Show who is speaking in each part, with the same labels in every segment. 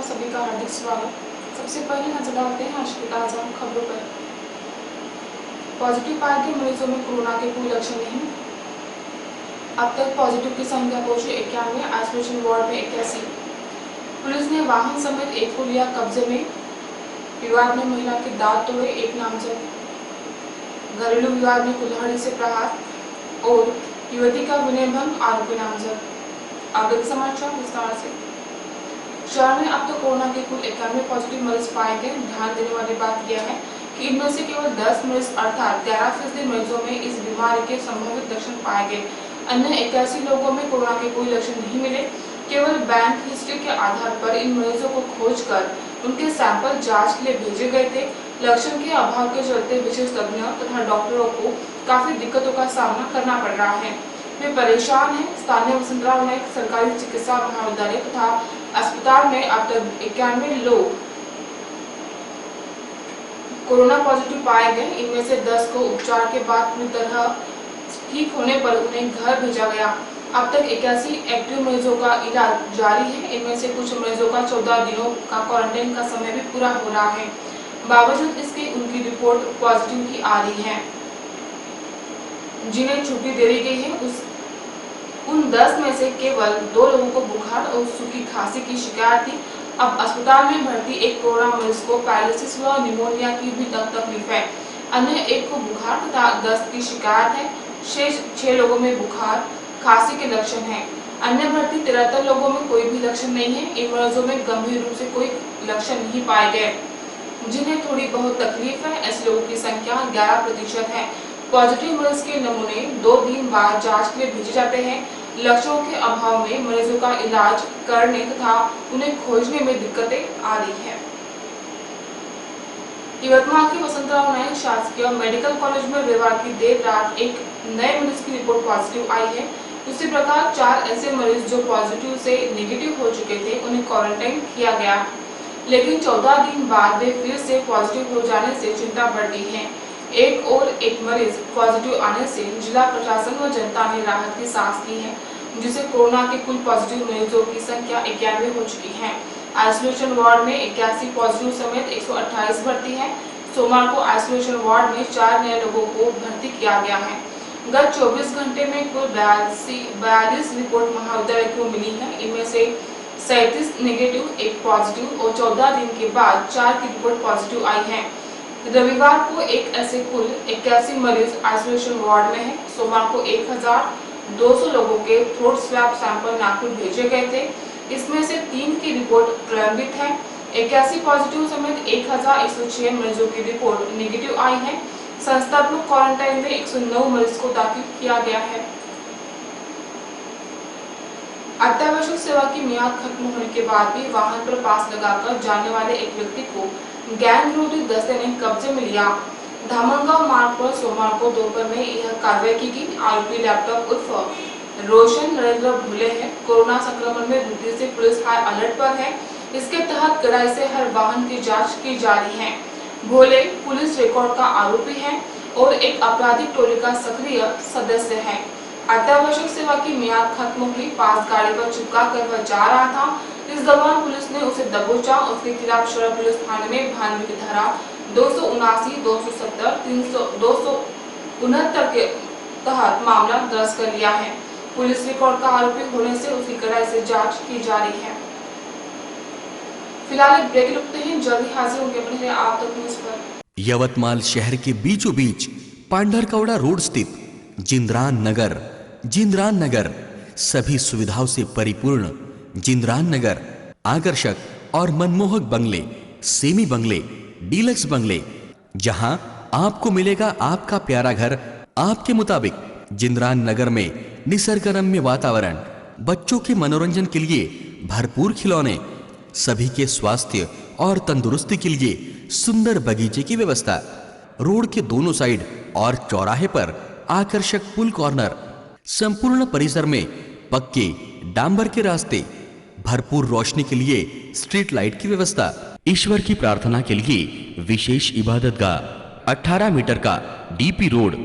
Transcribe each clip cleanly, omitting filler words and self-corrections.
Speaker 1: सभी का हार्दिक स्वागत। सबसे पहले नजर डालते हैं आज की ताजा खबरों पर। पॉजिटिव पाए गए मरीजों में कोरोना के कोई लक्षण नहीं। अब तक पॉजिटिव की संख्या पहुंची 91, आइसोलेशन वार्ड में 81। पुलिस ने वाहन समेत एक को लिया कब्जे में। विवाद में महिला के दांत तोड़े एक नामजद। घरेलू विवाद में कुल्हाड़ी से प्रहार और युवती का विनयभंग आरोपी नामजद। आगे समाचार विस्तार से। शहर में अब तक कोरोना के कुल 91 पॉजिटिव मरीज पाए गए। ध्यान देने वाली बात यह है कि इनमें से केवल 10 मरीज अर्थात 11% मरीजों में इस बीमारी के संभावित लक्षण पाए गए। अन्य 81 लोगों में कोरोना के कोई लक्षण नहीं मिले। केवल बैंक हिस्ट्री के आधार पर इन मरीजों को खोजकर उनके सैंपल जांच के लिए भेजे गए थे। लक्षण के अभाव के चलते विशेषज्ञों तथा डॉक्टरों को काफी दिक्कतों का सामना करना पड़ रहा है। वे परेशान हैं। स्थानीय वसंतराव नायक सरकारी चिकित्सा महाविद्यालय तथा अस्पताल में अब तक 91 लोग कोरोना पॉजिटिव पाए गए। इनमें से 10 को उपचार के बाद पूरी तरह ठीक होने पर उन्हें घर भेजा गया। अब तक 81 एक्टिव मरीजों का इलाज जारी है। इनमें से कुछ मरीजों का 14 दिनों का क्वारंटाइन का समय भी पूरा हो रहा है। बावजूद इसके उनकी रिपोर्ट पॉजिटिव ही आ रही है। जिन्हें छुट्टी दे दी गई है उन 10 में से केवल 2 लोगों को बुखार और सूखी खांसी की शिकायत थी। अब अस्पताल में भर्ती एक कोरोना मरीज को पैरालिसिस व निमोनिया की भी तकलीफ है। अन्य एक को बुखार तथा दस्त की शिकायत है। शेष 6 लोगों में बुखार खांसी के लक्षण हैं। अन्य भर्ती 73 लोगों में कोई भी लक्षण नहीं है। इन मरीजों में गंभीर रूप से कोई लक्षण नहीं पाए गए। जिन्हें थोड़ी बहुत तकलीफ है ऐसे लोगों की संख्या 11% है। पॉजिटिव मरीज के नमूने 2 दिन बाद जांच के लिए भेजे जाते हैं। लक्षणों के अभाव में मरीजों का इलाज करने तथा उन्हें खोजने में दिक्कतें आ रही है। यवतमाल के वसंतराव नायक शासकीय मेडिकल कॉलेज में रविवार की देर रात एक नए मरीज की रिपोर्ट पॉजिटिव आई है। उसी प्रकार 4 ऐसे मरीज जो पॉजिटिव से नेगेटिव हो चुके थे उन्हें क्वारंटाइन किया गया, लेकिन 14 दिन बाद वे फिर से पॉजिटिव हो जाने से चिंता बढ़ गई है। एक और एक मरीज पॉजिटिव आने से जिला प्रशासन व जनता ने राहत की सांस ली है, जिससे कोरोना के कुल पॉजिटिव मरीजों की संख्या 91 हो चुकी है। आइसोलेशन वार्ड में 81 पॉजिटिव समेत 128 भर्ती है। सोमवार को आइसोलेशन वार्ड में 4 नए लोगों को भर्ती किया गया है। गत 24 घंटे में कुल 42 रिपोर्ट महाविद्यालय को मिली है। इनमें से 37 नेगेटिव, 1 पॉजिटिव और 14 दिन के बाद 4 की रिपोर्ट पॉजिटिव आई है। रविवार को एक ऐसे कुल 81 मरीज आइसोलेशन वार्ड में है। सोमवार को 1200 लोगों के थ्रोट स्वैब सैंपल नागपुर भेजे गए थे। इसमें से 3 की रिपोर्ट प्रलंबित है। 81 पॉजिटिव समेत 1106 मरीजों की रिपोर्ट नेगेटिव आई है। संस्थात्मक क्वारंटाइन में 109 मरीज को दाखिल किया गया है। अत्यावश्यक सेवा की मियाद खत्म होने के बाद भी वाहन पर पास लगाकर जाने वाले एक व्यक्ति को गैंग विरोधी दस्ते ने कब्जे में लिया। धामनगांव मार्ग पर सोमवार को दोपहर में यह कार्रवाई की गई। आरोपी लैपटॉप उर्फ रोशन नरेंद्र भोले है। कोरोना संक्रमण में वृद्धि से पुलिस हाई अलर्ट पर है। इसके तहत कड़ाई से हर वाहन की जांच की जा रही है। भोले पुलिस रिकॉर्ड का आरोपी है और एक आपराधिक टोली का सक्रिय सदस्य है। अत्यावश्यक सेवा की मियाद खत्म हुई, पास गाड़ी पर चिपका कर वह जा रहा था। इस दौरान पुलिस ने उसे दबोचा। उसके खिलाफ शहर पुलिस थाने में भानवी की धारा 279, 270, 269 के तहत मामला दर्ज कर लिया है। पुलिस रिकॉर्ड का आरोपी होने से उसकी कड़ाई से जांच की जा रही है। फिलहाल एक ब्रेक रुकते हैं, जल्दी हाजिर होंगे अपने आप तक न्यूज पर।
Speaker 2: यवतमाल शहर के बीचों बीच पांढरकवड़ा रोड स्थित जिंद्रान नगर सभी सुविधाओं से परिपूर्ण जिंद्रान नगर आकर्षक और मनमोहक बंगले, सेमी बंगले, डीलक्स बंगले, जहां आपको मिलेगा आपका प्यारा घर आपके मुताबिक। जिंद्रान नगर में निसर्गरम्य वातावरण, बच्चों के मनोरंजन के लिए भरपूर खिलौने, सभी के स्वास्थ्य और तंदुरुस्ती के लिए सुंदर बगीचे की व्यवस्था, रोड के दोनों साइड और चौराहे पर आकर्षक पुल कॉर्नर, संपूर्ण परिसर में पक्के डांबर के रास्ते, भरपूर रोशनी के लिए स्ट्रीट लाइट की व्यवस्था, ईश्वर की प्रार्थना के लिए विशेष इबादतगाह, 18 मीटर का डीपी रोड,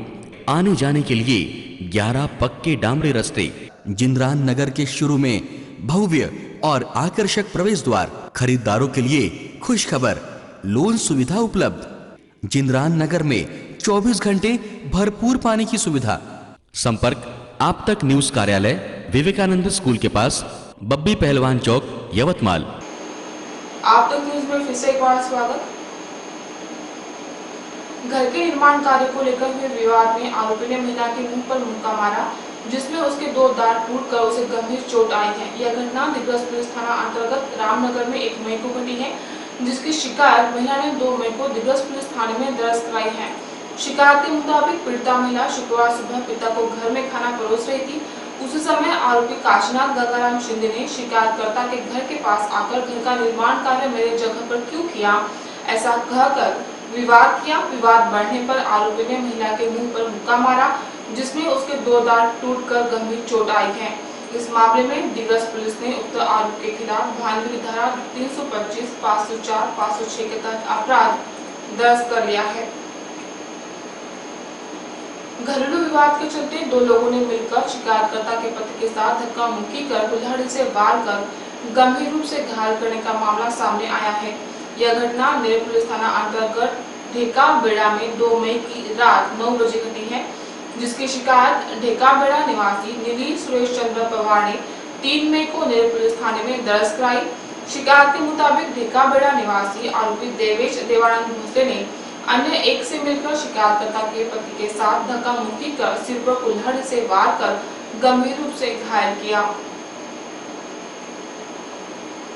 Speaker 2: आने जाने के लिए 11 पक्के डामरे रास्ते। जिंद्रान नगर के शुरू में भव्य और आकर्षक प्रवेश द्वार। खरीदारों के लिए खुश खबर, लोन सुविधा उपलब्ध। जिंद्रान नगर में 24 घंटे भरपूर पानी की सुविधा। संपर्क आप तक न्यूज कार्यालय, विवेकानंद स्कूल के पास, बब्बी पहलवान चौक, यवतमाल।
Speaker 1: आप तक न्यूज में फिर से एक बार स्वागत। घर के निर्माण कार्य को लेकर हुए विवाद में आरोपी ने महिला के मुंह पर मुक्का मारा, जिसमें उसके 2 दांत टूटकर उसे गंभीर चोट आई है। यह घटना दिग्रस पुलिस थाना अंतर्गत रामनगर में 1 मई को घटी है, जिसकी शिकायत महिला ने 2 मई को दिग्रस पुलिस थाने में दर्ज कराई है। शिकायत के मुताबिक पीड़िता महिला शुक्रवार सुबह पिता को घर में खाना परोस रही थी। उसी समय आरोपी काशीनाथ गंगाराम शिंदे ने शिकायतकर्ता के घर के पास आकर घर का निर्माण कार्य मेरे जगह पर क्यों किया, ऐसा कहकर विवाद किया। विवाद बढ़ने पर आरोपी ने महिला के मुंह पर मुक्का मारा, जिसमें उसके 2 दांत टूटकर गंभीर चोट आई है। इस मामले में दिग्रस पुलिस ने उक्त आरोपी के खिलाफ भानगढ़ धारा 325, 504, 506 के तहत अपराध दर्ज कर लिया है। घरेलू विवाद के चलते 2 लोगों ने मिलकर शिकायतकर्ता के पति के साथ धक्का मुक्की कर कुल्हाड़ी से वार कर गंभीर रूप से घायल करने का मामला सामने आया है। यह घटना नेर पुलिस थाना अंतर्गत ढेकाबेड़ा में 2 मई की रात 9 बजे घटी है, जिसकी शिकायत ढेकाबेड़ा निवासी नीली सुरेश चंद्र पवार ने 3 मई को नेर पुलिस थाने में दर्ज कराई। शिकायत के मुताबिक ढेकाबेड़ा निवासी आरोपी देवेश देवानंद भोसले ने अन्य एक से मिलकर शिकायतकर्ता के पति के साथ धक्का मुक्की कर सिर पर कुल्हाड़ी से वार कर गंभीर रूप से घायल किया।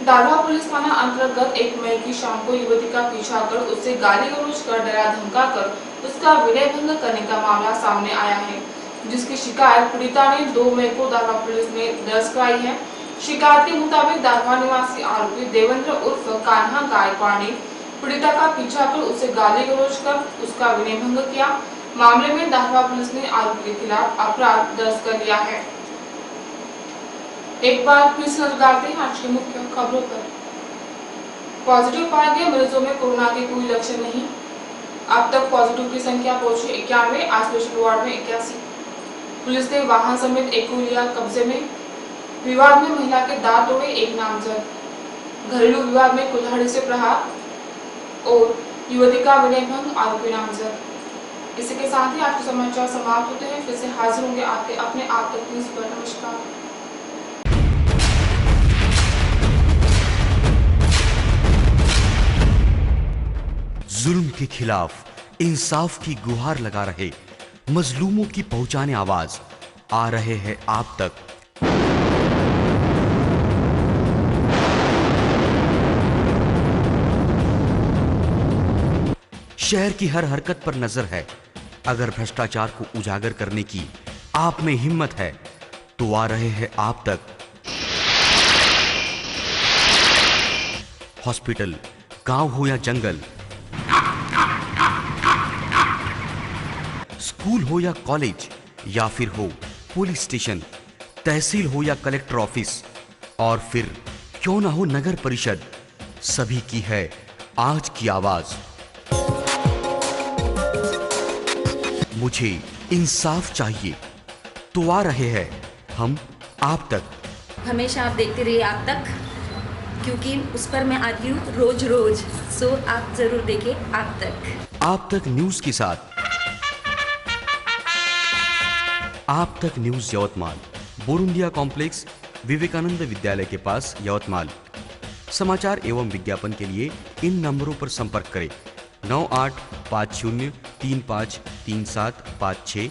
Speaker 1: दारवा पुलिस थाना अंतर्गत 1 मई की शाम को युवती का पीछा कर उससे गाली गलौज कर डरा धमका कर उसका विनय भंग करने का मामला सामने आया है, जिसकी शिकायत पीड़िता ने 2 मई को दारवा पुलिस में दर्ज कराई है। शिकायत के मुताबिक दारवा निवासी आरोपी देवेंद्र उर्फ कान्हा गायकवाड़ ने पीड़िता का पीछा कर उसे गाली गलौज कर उसका विनय भंग किया। मामले में दारवा पुलिस ने आरोपी के खिलाफ अपराध दर्ज कर लिया है। एक बार फिर नजर डालते हैं आज की मुख्य खबरों पर। पॉजिटिव पाए गए मरीजों में कोरोना के कोई लक्षण नहीं। अब तक पॉजिटिव की संख्या पहुंची 91, आइसोलेशन वार्ड में 81। पुलिस ने वाहन समेत एक को लिया कब्जे में। विवाद में महिला के दांत तोड़े 1 नामजद। घरेलू विवाद में कुल्हाड़ी से प्रहार और युवती का विनय भंग, आरोपी नामजद। इसी के साथ ही आज के समाचार समाप्त होते हैं। फिर से हाजिर होंगे आपके अपने आप तक न्यूज पर। नमस्कार।
Speaker 2: जुल्म के खिलाफ इंसाफ की गुहार लगा रहे मजलूमों की पहुंचाने आवाज आ रहे हैं आप तक। शहर की हर हरकत पर नजर है। अगर भ्रष्टाचार को उजागर करने की आप में हिम्मत है तो आ रहे हैं आप तक। हॉस्पिटल, गांव हो या जंगल, स्कूल हो या कॉलेज, या फिर हो पुलिस स्टेशन, तहसील हो या कलेक्टर ऑफिस, और फिर क्यों ना हो नगर परिषद, सभी की है आज की आवाज। मुझे इंसाफ चाहिए तो आ रहे हैं हम आप तक।
Speaker 3: हमेशा आप देखते रहिए आप तक, क्योंकि उस पर मैं आती हूँ रोज रोज। सो आप जरूर देखिए आप तक।
Speaker 2: आप तक न्यूज के साथ आप तक न्यूज यवतमाल, बोरुंडिया कॉम्प्लेक्स, विवेकानंद विद्यालय के पास, यवतमाल। समाचार एवं विज्ञापन के लिए इन नंबरों पर संपर्क करें। 9850353756